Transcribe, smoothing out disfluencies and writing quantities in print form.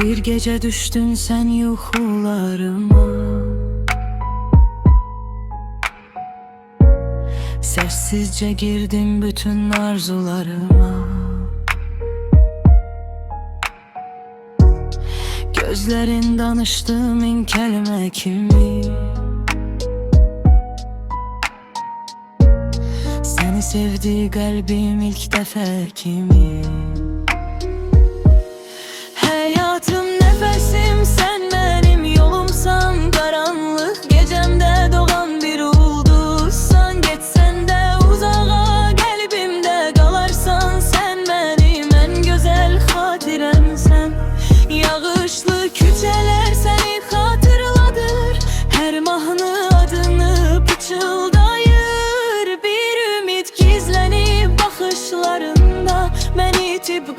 Bir gece düştün sen yuxularıma, sessizce girdin bütün arzularıma. Gözlerin danıştı min kelime kimi, seni sevdi kalbim ilk defa kimi. Hayatım, nefesim, sen benim yolumsan, karanlık gecemde doğan bir ulduzsan. Geçsen de uzağa kalbimde kalarsan, sen benim en güzel hatiremsen. Yağışlı küçeler seni hatırladır, her mahnı adını pıçıldayır. Bir ümit gizlenip bakışlarında, ben itip